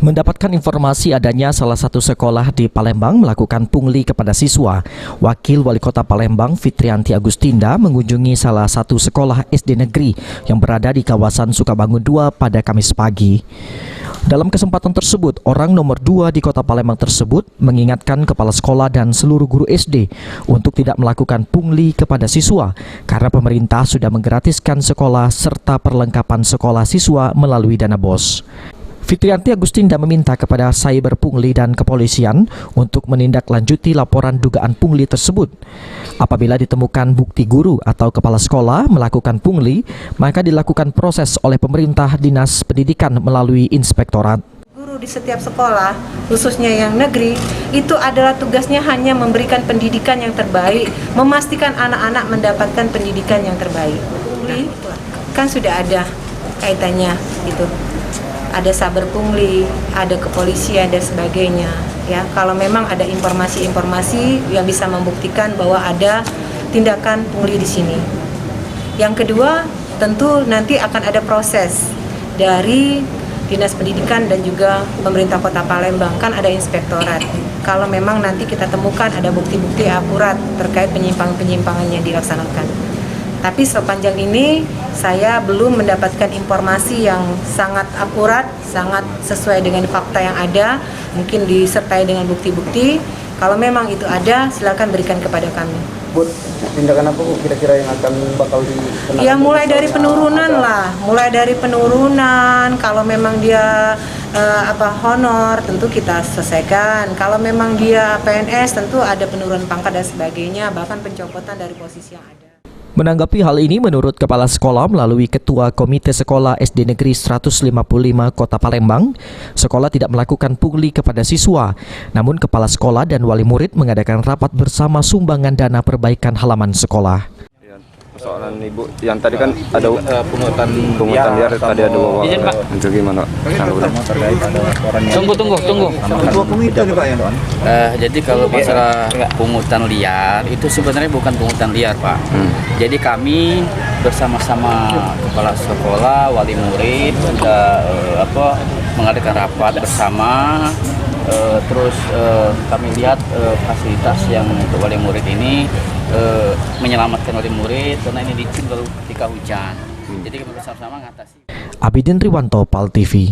Mendapatkan informasi adanya salah satu sekolah di Palembang melakukan pungli kepada siswa, Wakil Wali Kota Palembang Fitrianti Agustinda mengunjungi salah satu sekolah SD negeri yang berada di kawasan Sukabangun 2 pada Kamis pagi. Dalam kesempatan tersebut, orang nomor 2 di Kota Palembang tersebut mengingatkan kepala sekolah dan seluruh guru SD untuk tidak melakukan pungli kepada siswa karena pemerintah sudah menggratiskan sekolah serta perlengkapan sekolah siswa melalui dana BOS. Fitrianti Agustinda meminta kepada cyber pungli dan kepolisian untuk menindaklanjuti laporan dugaan pungli tersebut. Apabila ditemukan bukti guru atau kepala sekolah melakukan pungli, maka dilakukan proses oleh pemerintah dinas pendidikan melalui inspektorat. Guru di setiap sekolah, khususnya yang negeri, itu adalah tugasnya hanya memberikan pendidikan yang terbaik, memastikan anak-anak mendapatkan pendidikan yang terbaik. Pungli kan sudah ada kaitannya gitu. Ada saber pungli, ada kepolisian dan sebagainya. Ya, kalau memang ada informasi-informasi yang bisa membuktikan bahwa ada tindakan pungli di sini. Yang kedua, tentu nanti akan ada proses dari Dinas Pendidikan dan juga pemerintah Kota Palembang, kan ada inspektorat. Kalau memang nanti kita temukan ada bukti-bukti akurat terkait penyimpangan-penyimpangan yang dilaksanakan. Tapi sepanjang ini saya belum mendapatkan informasi yang sangat akurat, sangat sesuai dengan fakta yang ada, mungkin disertai dengan bukti-bukti. Kalau memang itu ada, silakan berikan kepada kami. Bu, tindakan apa Bu kira-kira yang akan bakal dikenakan? Ya mulai dari penurunan lah, mulai dari penurunan. Kalau memang dia honor, tentu kita selesaikan. Kalau memang dia PNS, tentu ada penurunan pangkat dan sebagainya, bahkan pencopotan dari posisi yang ada. Menanggapi hal ini, menurut Kepala Sekolah melalui Ketua Komite Sekolah SD Negeri 155 Kota Palembang, sekolah tidak melakukan pungli kepada siswa. Namun Kepala Sekolah dan wali murid mengadakan rapat bersama sumbangan dana perbaikan halaman sekolah. Persoalan Ibu yang tadi kan ada pungutan liar tadi ada itu gimana? Tunggu. Jadi kalau masalah pungutan liar itu sebenarnya bukan pungutan liar, Pak. Jadi kami bersama-sama kepala sekolah, wali murid sudah mengadakan rapat bersama. Terus kami lihat fasilitas yang untuk wali murid ini menyelamatkan wali murid karena ini licin baru ketika hujan. Jadi kami bersama-sama mengatasi. Abidin Riwanto, PAL TV.